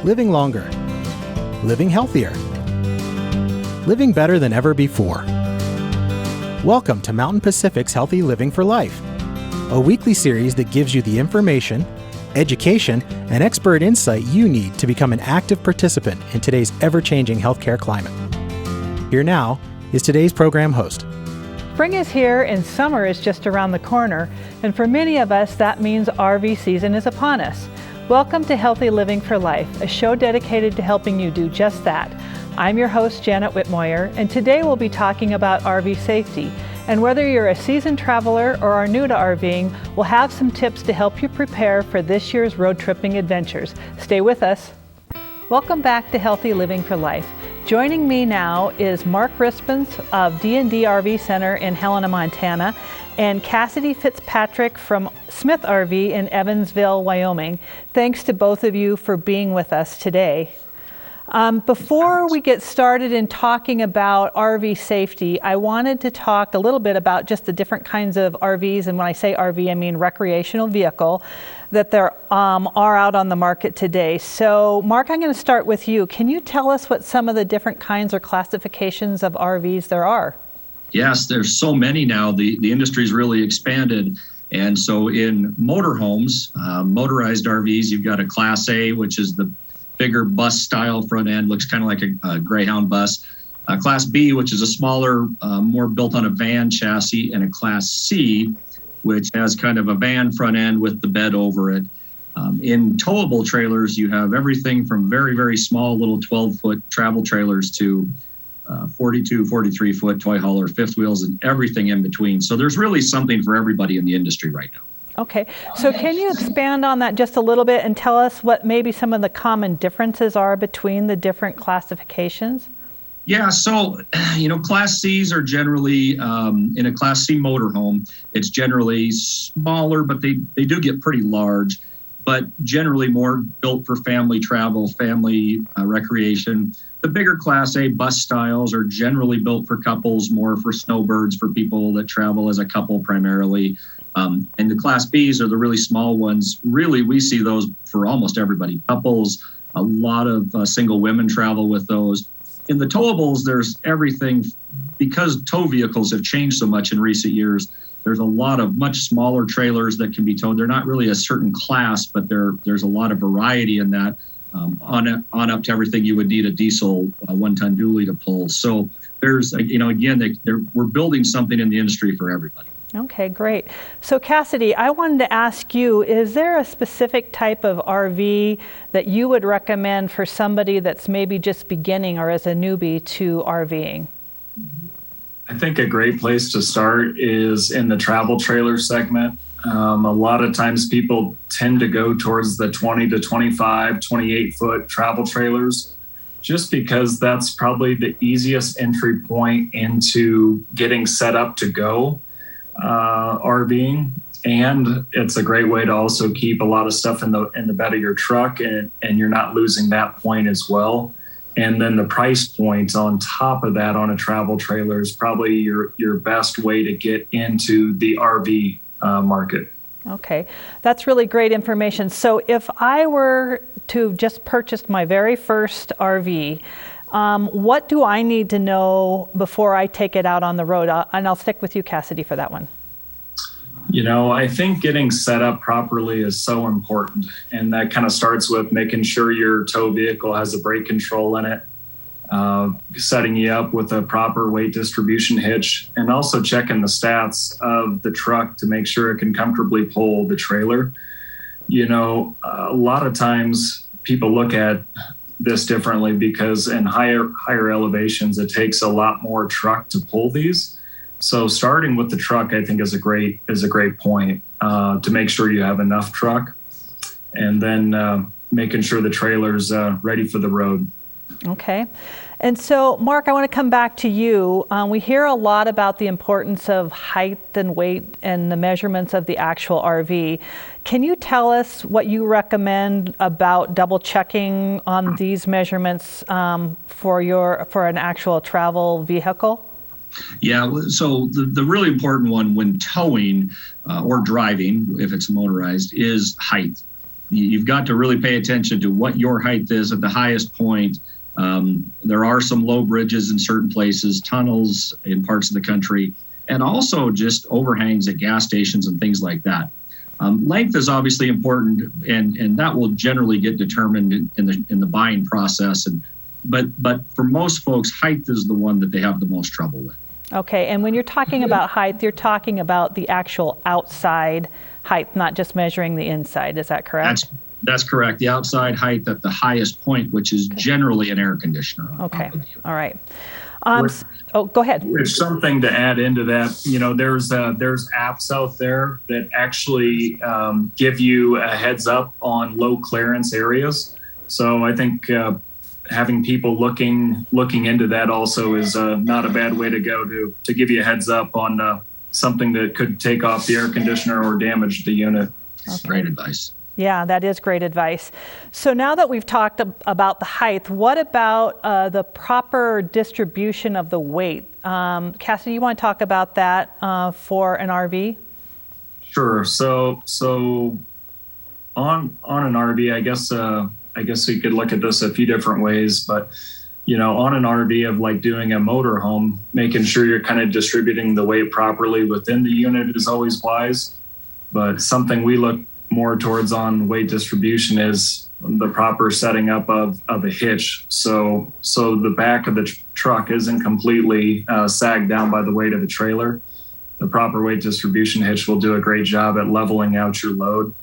living longer, living healthier, living better than ever before. Welcome to Mountain Pacific's Healthy Living for Life, a weekly series that gives you the information, education, and expert insight you need to become an active participant in today's ever-changing healthcare climate. Here now is today's program host. Spring is here and summer is just around the corner, and for many of us that means RV season is upon us. Welcome to Healthy Living for Life, a show dedicated to helping you do just that. I'm your host, Janet Whitmoyer, and today we'll be talking about RV safety. And whether you're a seasoned traveler or are new to RVing, we'll have some tips to help you prepare for this year's road tripping adventures. Stay with us. Welcome back to Healthy Living for Life. Joining me now is Mark Rispens of D&D RV Center in Helena, Montana, and Cassidy Fitzpatrick from Smith RV in Evansville, Wyoming. Thanks to both of you for being with us today. Before we get started in talking about RV safety, I wanted to talk a little bit about just the different kinds of RVs, and when I say RV, I mean recreational vehicle, that there are out on the market today. So, Mark, I'm going to start with you. Can you tell us what some of the different kinds or classifications of RVs there are? Yes, there's so many now. The industry's really expanded. And so in motorhomes, motorized RVs, you've got a Class A, which is the bigger bus style front end, looks kind of like a Greyhound bus. Class B, which is a smaller, more built on a van chassis, and a Class C, which has kind of a van front end with the bed over it. In towable trailers, you have everything from very, very small little 12-foot travel trailers to 42, 43-foot toy hauler, fifth wheels, and everything in between. So there's really something for everybody in the industry right now. Okay, so can you expand on that just a little bit and tell us what maybe some of the common differences are between the different classifications? Yeah, so, Class Cs are generally, in a Class C motorhome, it's generally smaller, but they do get pretty large, but generally more built for family travel, family recreation. The bigger Class A bus styles are generally built for couples, more for snowbirds, for people that travel as a couple primarily. And the Class Bs are the really small ones. Really, we see those for almost everybody. Couples, a lot of single women travel with those. In the towables, there's everything. Because tow vehicles have changed so much in recent years, there's a lot of much smaller trailers that can be towed. They're not really a certain class, but there's a lot of variety in that, on up to everything you would need a diesel one-ton dually to pull. So there's, again, we're building something in the industry for everybody. Okay, great. So Cassidy, I wanted to ask you, is there a specific type of RV that you would recommend for somebody that's maybe just beginning or as a newbie to RVing? I think a great place to start is in the travel trailer segment. A lot of times people tend to go towards the 20 to 25, 28-foot travel trailers, just because that's probably the easiest entry point into getting set up to go RVing, and it's a great way to also keep a lot of stuff in the bed of your truck, and you're not losing that point as well. And then the price point on top of that on a travel trailer is probably your best way to get into the RV market. Okay, that's really great information. So if I were to just purchase my very first RV, what do I need to know before I take it out on the road? And I'll stick with you, Cassidy, for that one. I think getting set up properly is so important. And that kind of starts with making sure your tow vehicle has a brake control in it, setting you up with a proper weight distribution hitch, and also checking the stats of the truck to make sure it can comfortably pull the trailer. A lot of times people look at this differently because in higher elevations, it takes a lot more truck to pull these. So starting with the truck, I think is a great point to make sure you have enough truck, and then making sure the trailer's ready for the road. Okay. And so, Mark, I want to come back to you. We hear a lot about the importance of height and weight and the measurements of the actual RV. Can you tell us what you recommend about double checking on these measurements for an actual travel vehicle? Yeah, so the really important one when towing or driving, if it's motorized, is height. you've got to really pay attention to what your height is at the highest point. There are some low bridges in certain places, tunnels in parts of the country, and also just overhangs at gas stations and things like that. Length is obviously important, and that will generally get determined in the buying process. But for most folks, height is the one that they have the most trouble with. Okay, and when you're talking about height, you're talking about the actual outside height, not just measuring the inside. Is that correct? That's correct. The outside height at the highest point, which is generally an air conditioner. Okay, all right. Go ahead. There's something to add into that. You know, there's apps out there that actually give you a heads up on low clearance areas. So I think having people looking into that also is not a bad way to go to give you a heads up on something that could take off the air conditioner or damage the unit. Okay. Great advice. Yeah, that is great advice. So now that we've talked about the height, what about the proper distribution of the weight? Cassidy, you want to talk about that for an RV? Sure. So on an RV, I guess we could look at this a few different ways, but you know, on an RV of like doing a motorhome, making sure you're kind of distributing the weight properly within the unit is always wise. But something we look more towards on weight distribution is the proper setting up of a hitch. So the back of the truck isn't completely sagged down by the weight of the trailer. The proper weight distribution hitch will do a great job at leveling out your load.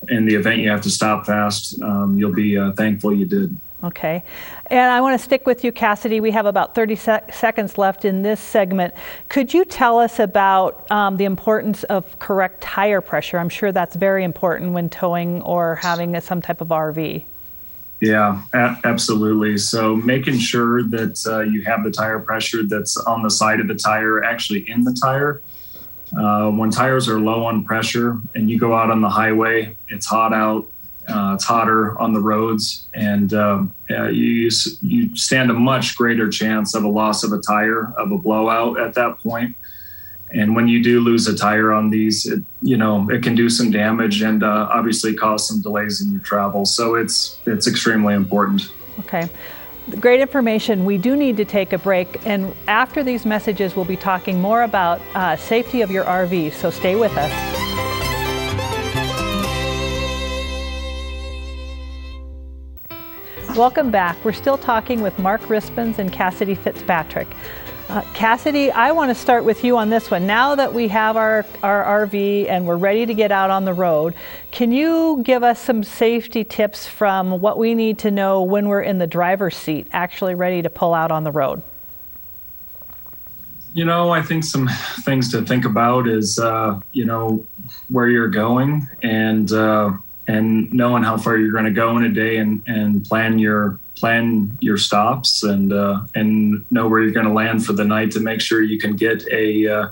In the event you have to stop fast, you'll be thankful you did. Okay. And I want to stick with you, Cassidy. We have about 30 seconds left in this segment. Could you tell us about the importance of correct tire pressure? I'm sure that's very important when towing or having some type of RV. Yeah, absolutely. So making sure that you have the tire pressure that's on the side of the tire, actually in the tire. When tires are low on pressure and you go out on the highway, it's hot out. It's hotter on the roads, and you stand a much greater chance of a loss of a tire, of a blowout at that point. And when you do lose a tire on these, it can do some damage and obviously cause some delays in your travel. So it's extremely important. Okay. Great information. We do need to take a break, and after these messages, we'll be talking more about safety of your RV. So stay with us. Welcome back. We're still talking with Mark Rispens and Cassidy Fitzpatrick. Cassidy, I want to start with you on this one. Now that we have our RV and we're ready to get out on the road, can you give us some safety tips from what we need to know when we're in the driver's seat, actually ready to pull out on the road? You know, I think some things to think about is, where you're going and knowing how far you're going to go in a day and plan your stops and know where you're going to land for the night to make sure you can get a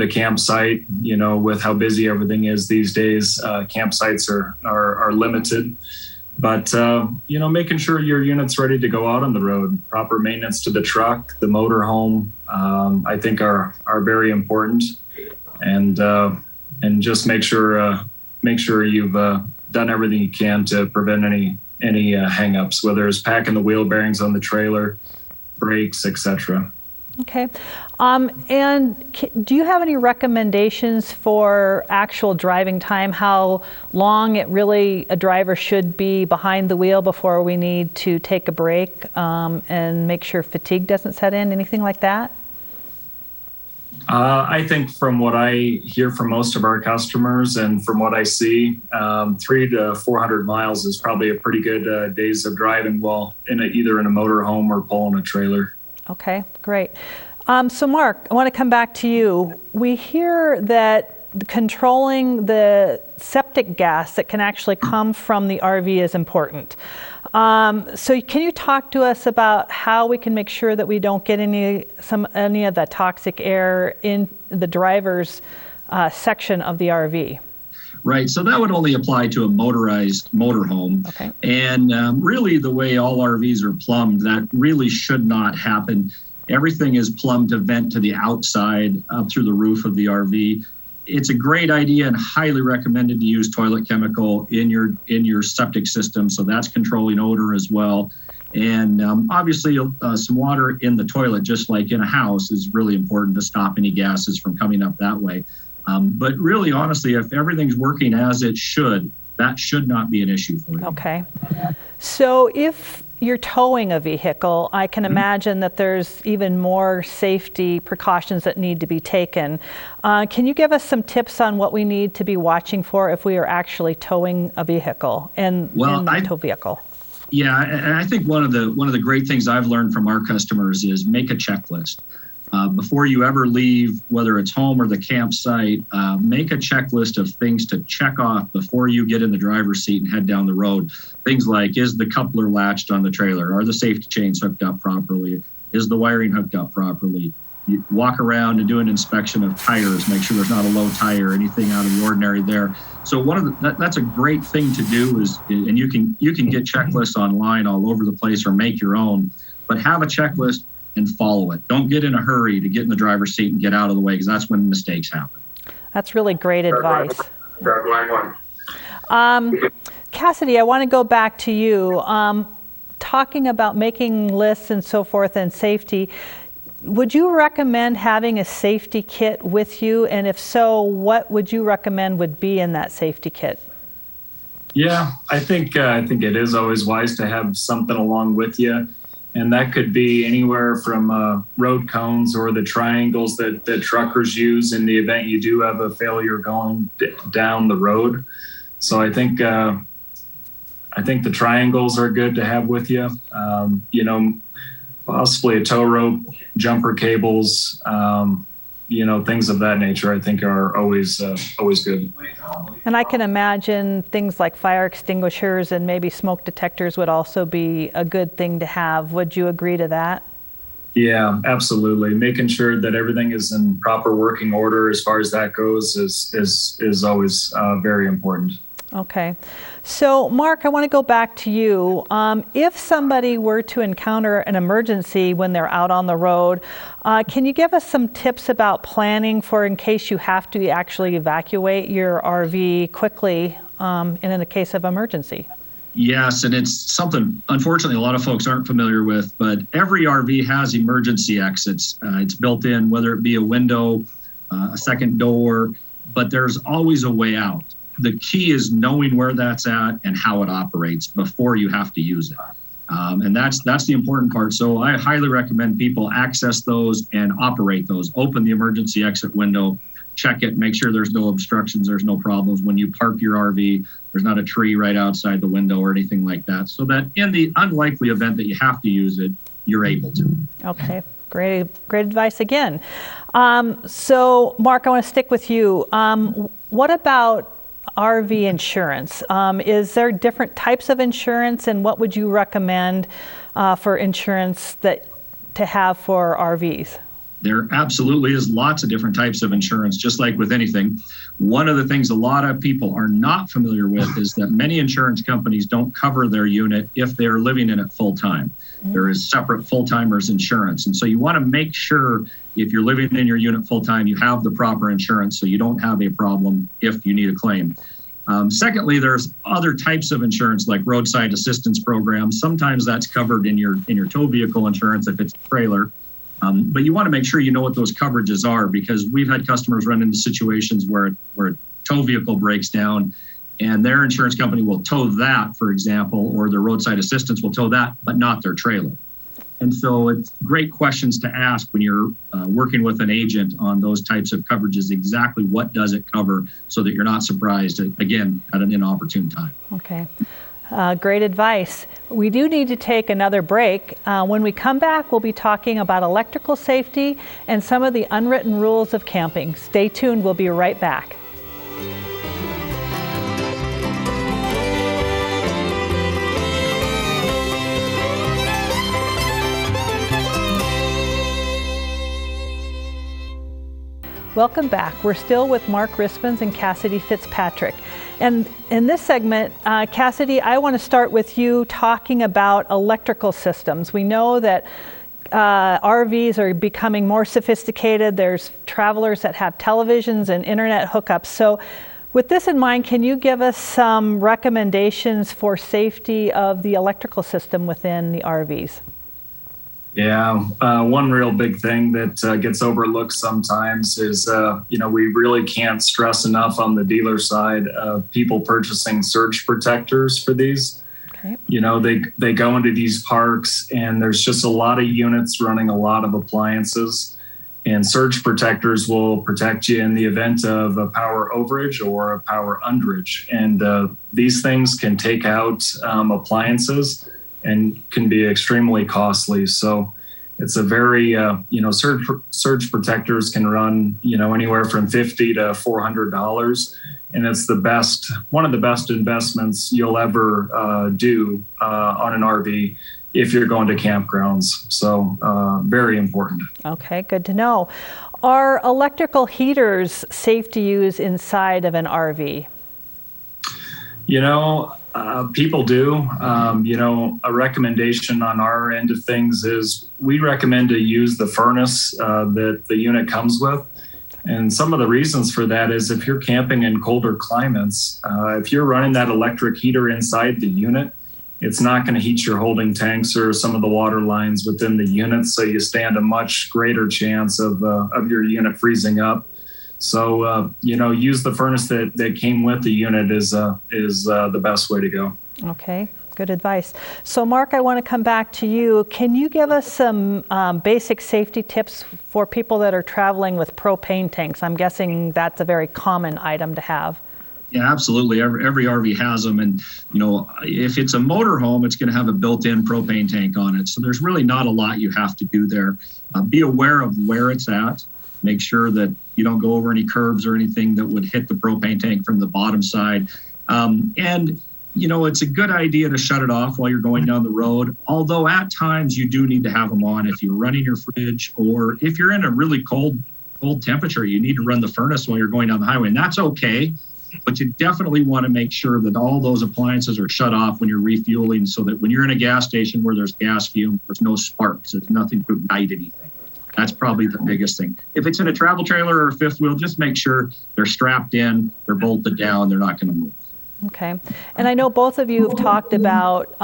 campsite. You know, with how busy everything is these days, campsites are limited. But making sure your unit's ready to go out on the road. Proper maintenance to the truck, the motorhome, I think are very important. And just make sure you've done everything you can to prevent any hang-ups, whether it's packing the wheel bearings on the trailer, brakes, etc. Okay. And do you have any recommendations for actual driving time, how long a driver should be behind the wheel before we need to take a break and make sure fatigue doesn't set in, anything like that? I think from what I hear from most of our customers and from what I see, 300 to 400 miles is probably a pretty good days of driving while either in a motorhome or pulling a trailer. Okay, great. So Mark, I want to come back to you. We hear that controlling the septic gas that can actually come from the RV is important. So can you talk to us about how we can make sure that we don't get any of the toxic air in the driver's section of the RV? Right. So that would only apply to a motorized motorhome. Okay. And really the way all RVs are plumbed, that really should not happen. Everything is plumbed to vent to the outside up through the roof of the RV. it's a great idea and highly recommended to use toilet chemical in your septic system. So that's controlling odor as well. And obviously some water in the toilet, just like in a house, is really important to stop any gases from coming up that way. But really, honestly, if everything's working as it should, that should not be an issue for you. Okay. So if you're towing a vehicle, I can imagine that there's even more safety precautions that need to be taken. Can you give us some tips on what we need to be watching for if we are actually towing a vehicle in the tow vehicle? Yeah, and I think one of the great things I've learned from our customers is make a checklist. Before you ever leave, whether it's home or the campsite, make a checklist of things to check off before you get in the driver's seat and head down the road. Things like, is the coupler latched on the trailer? Are the safety chains hooked up properly? Is the wiring hooked up properly? You walk around and do an inspection of tires, make sure there's not a low tire, anything out of the ordinary there. So that's a great thing to do and you can get checklists online all over the place or make your own, but have a checklist and follow it. Don't get in a hurry to get in the driver's seat and get out of the way, because that's when mistakes happen. That's really great advice. Cassidy, I want to go back to you. Talking about making lists and so forth and safety, would you recommend having a safety kit with you? And if so, what would you recommend would be in that safety kit? Yeah, I think it is always wise to have something along with you. And that could be anywhere from road cones or the triangles that truckers use in the event you do have a failure going down the road. So I think the triangles are good to have with you. Possibly a tow rope, jumper cables, things of that nature, I think are always good. And I can imagine things like fire extinguishers and maybe smoke detectors would also be a good thing to have. Would you agree to that? Yeah, absolutely. Making sure that everything is in proper working order as far as that goes is always very important. Okay. So, Mark, I want to go back to you. If somebody were to encounter an emergency when they're out on the road, can you give us some tips about planning for in case you have to actually evacuate your RV quickly in a case of emergency? Yes, and it's something, unfortunately, a lot of folks aren't familiar with, but every RV has emergency exits. It's built in, whether it be a window, a second door, but there's always a way out. The key is knowing where that's at and how it operates before you have to use it. And that's the important part. So I highly recommend people access those and operate those. Open the emergency exit window, check it, make sure there's no obstructions, there's no problems. When you park your RV, there's not a tree right outside the window or anything like that. So that in the unlikely event that you have to use it, you're able to. Okay, great advice again. So Mark, I want to stick with you. What about RV insurance? Is there different types of insurance, and what would you recommend for insurance to have for RVs? There absolutely is lots of different types of insurance, just like with anything. One of the things a lot of people are not familiar with is that many insurance companies don't cover their unit if they're living in it full time. There is separate full-timers insurance. And so you want to make sure if you're living in your unit full time, you have the proper insurance so you don't have a problem if you need a claim. Secondly, there's other types of insurance like roadside assistance programs. Sometimes that's covered in your tow vehicle insurance if it's a trailer. But you want to make sure you know what those coverages are, because we've had customers run into situations where a tow vehicle breaks down and their insurance company will tow that, for example, or their roadside assistance will tow that, but not their trailer. And so it's great questions to ask when you're working with an agent on those types of coverages. Exactly what does it cover so that you're not surprised, again, at an inopportune time. Okay. Great advice. We do need to take another break. When we come back, we'll be talking about electrical safety and some of the unwritten rules of camping. Stay tuned. We'll be right back. Welcome back. We're still with Mark Rispens and Cassidy Fitzpatrick. And in this segment, Cassidy, I want to start with you talking about electrical systems. We know that RVs are becoming more sophisticated. There's travelers that have televisions and internet hookups. So with this in mind, can you give us some recommendations for safety of the electrical system within the RVs? Yeah, one real big thing that gets overlooked sometimes is, we really can't stress enough on the dealer side of people purchasing surge protectors for these. Okay. They go into these parks and there's just a lot of units running a lot of appliances, and surge protectors will protect you in the event of a power overage or a power underage. And these things can take out appliances and can be extremely costly. So it's a very, surge protectors can run, anywhere from $50 to $400. And it's one of the best investments you'll ever do on an RV if you're going to campgrounds. So very important. Okay, good to know. Are electrical heaters safe to use inside of an RV? People do. A recommendation on our end of things is we recommend to use the furnace that the unit comes with. And some of the reasons for that is if you're camping in colder climates, if you're running that electric heater inside the unit, it's not going to heat your holding tanks or some of the water lines within the unit. So you stand a much greater chance of your unit freezing up. So, use the furnace that came with the unit is the best way to go. Okay, good advice. So, Mark, I want to come back to you. Can you give us some basic safety tips for people that are traveling with propane tanks? I'm guessing that's a very common item to have. Yeah, absolutely. Every RV has them. And, if it's a motorhome, it's going to have a built-in propane tank on it. So there's really not a lot you have to do there. Be aware of where it's at. Make sure that you don't go over any curbs or anything that would hit the propane tank from the bottom side. It's a good idea to shut it off while you're going down the road. Although at times you do need to have them on if you're running your fridge, or if you're in a really cold temperature, you need to run the furnace while you're going down the highway. And that's okay. But you definitely want to make sure that all those appliances are shut off when you're refueling, so that when you're in a gas station where there's gas fume, there's no sparks. There's nothing to ignite anything. That's probably the biggest thing. If it's in a travel trailer or a fifth wheel, just make sure they're strapped in, they're bolted down, they're not going to move. Okay. And I know both of you have talked about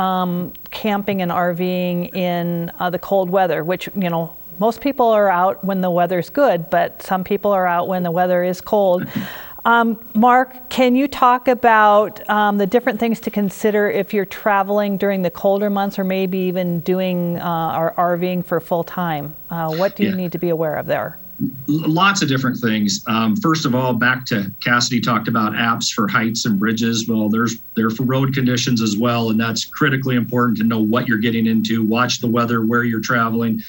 camping and RVing in the cold weather, which, most people are out when the weather's good, but some people are out when the weather is cold. Mark, can you talk about the different things to consider if you're traveling during the colder months, or maybe even doing or RVing for full time? What do you need to be aware of there? Lots of different things. First of all, back to Cassidy talked about apps for heights and bridges. Well, they're for road conditions as well, and that's critically important to know what you're getting into. Watch the weather, where you're traveling.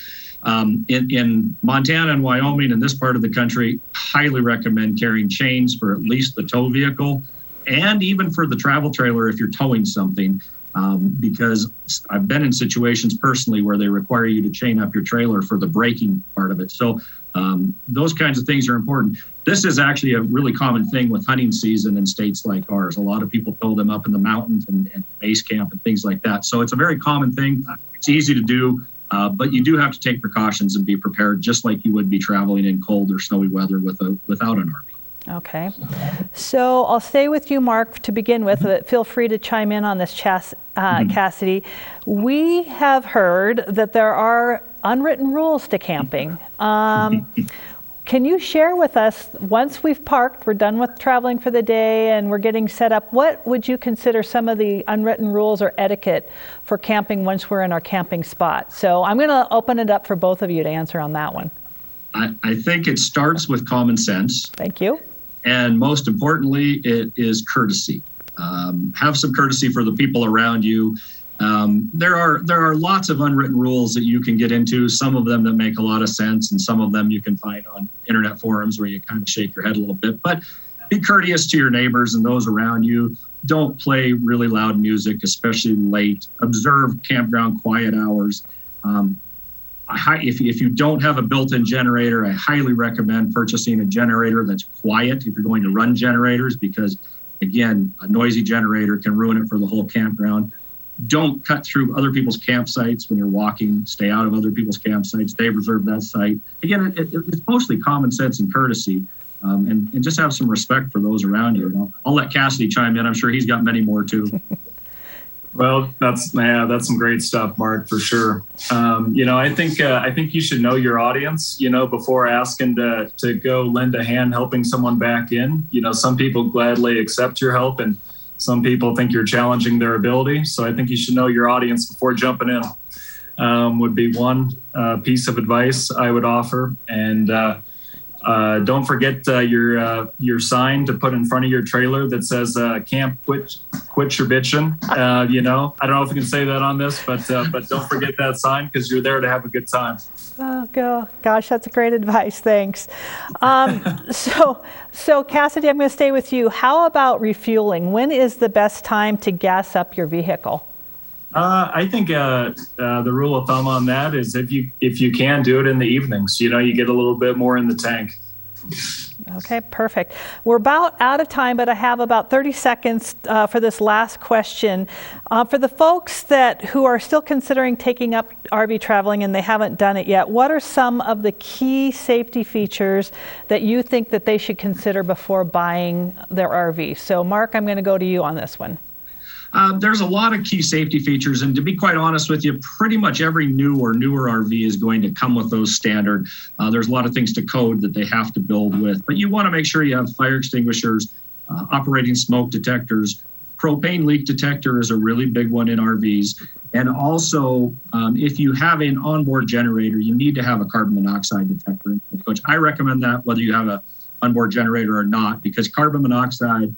In Montana and Wyoming, in this part of the country, highly recommend carrying chains for at least the tow vehicle, and even for the travel trailer if you're towing something, because I've been in situations personally where they require you to chain up your trailer for the braking part of it. So those kinds of things are important. This is actually a really common thing with hunting season in states like ours. A lot of people tow them up in the mountains and base camp and things like that. So it's a very common thing. It's easy to do. But you do have to take precautions and be prepared, just like you would be traveling in cold or snowy weather without an RV. Okay. So I'll stay with you, Mark, to begin with. But feel free to chime in on this, Cassidy. We have heard that there are unwritten rules to camping. Can you share with us, once we've parked, we're done with traveling for the day and we're getting set up, what would you consider some of the unwritten rules or etiquette for camping once we're in our camping spot? So I'm going to open it up for both of you to answer on that one. I think it starts with common sense. Thank you. And most importantly, it is courtesy. Have some courtesy for the people around you. There are lots of unwritten rules that you can get into, some of them that make a lot of sense, and some of them you can find on internet forums where you kind of shake your head a little bit. But be courteous to your neighbors and those around you. Don't play really loud music, especially late. Observe campground quiet hours. If you don't have a built-in generator, I highly recommend purchasing a generator that's quiet if you're going to run generators, because, again, a noisy generator can ruin it for the whole campground. don't cut through other people's campsites when you're walking. Stay out of other people's campsites. They've reserved that site. Again, it's mostly common sense and courtesy, and just have some respect for those around you. I'll let Cassidy chime in. I'm sure he's got many more too. Well, that's some great stuff, Mark, for sure. I think you should know your audience, before asking to go lend a hand helping someone back in. Some people gladly accept your help, and some people think you're challenging their ability. So I think you should know your audience before jumping in, would be one piece of advice I would offer. And don't forget your sign to put in front of your trailer that says "Camp Quit Your Bitchin'." I don't know if we can say that on this, but don't forget that sign, because you're there to have a good time. Oh, gosh, that's great advice. Thanks. So Cassidy, I'm going to stay with you. How about refueling? When is the best time to gas up your vehicle? I think the rule of thumb on that is if you can, do it in the evenings. You get a little bit more in the tank. Okay, perfect. We're about out of time, but I have about 30 seconds for this last question. For the folks who are still considering taking up RV traveling and they haven't done it yet, what are some of the key safety features that you think that they should consider before buying their RV? So Mark, I'm going to go to you on this one. There's a lot of key safety features, and to be quite honest with you, pretty much every new or newer RV is going to come with those standard. There's a lot of things to code that they have to build with, but you want to make sure you have fire extinguishers, operating smoke detectors. Propane leak detector is a really big one in RVs. And also, if you have an onboard generator, you need to have a carbon monoxide detector, which I recommend that whether you have an onboard generator or not, because carbon monoxide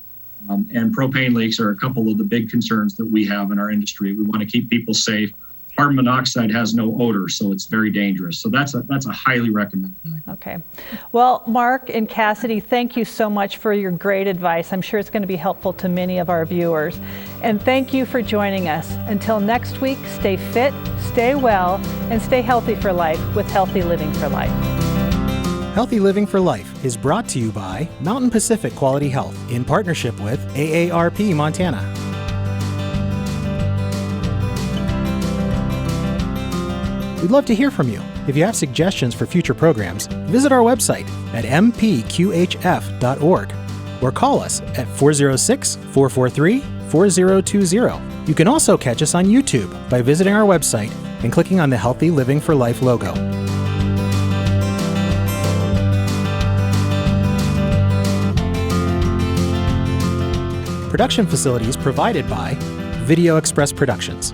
and propane leaks are a couple of the big concerns that we have in our industry. We want to keep people safe. Carbon monoxide has no odor, so it's very dangerous. So that's a highly recommended. Okay. Well, Mark and Cassidy, thank you so much for your great advice. I'm sure it's going to be helpful to many of our viewers. And thank you for joining us. Until next week, stay fit, stay well, and stay healthy for life with Healthy Living for Life. Healthy Living for Life is brought to you by Mountain Pacific Quality Health in partnership with AARP Montana. We'd love to hear from you. If you have suggestions for future programs, visit our website at mpqhf.org or call us at 406-443-4020. You can also catch us on YouTube by visiting our website and clicking on the Healthy Living for Life logo. Production facilities provided by Video Express Productions.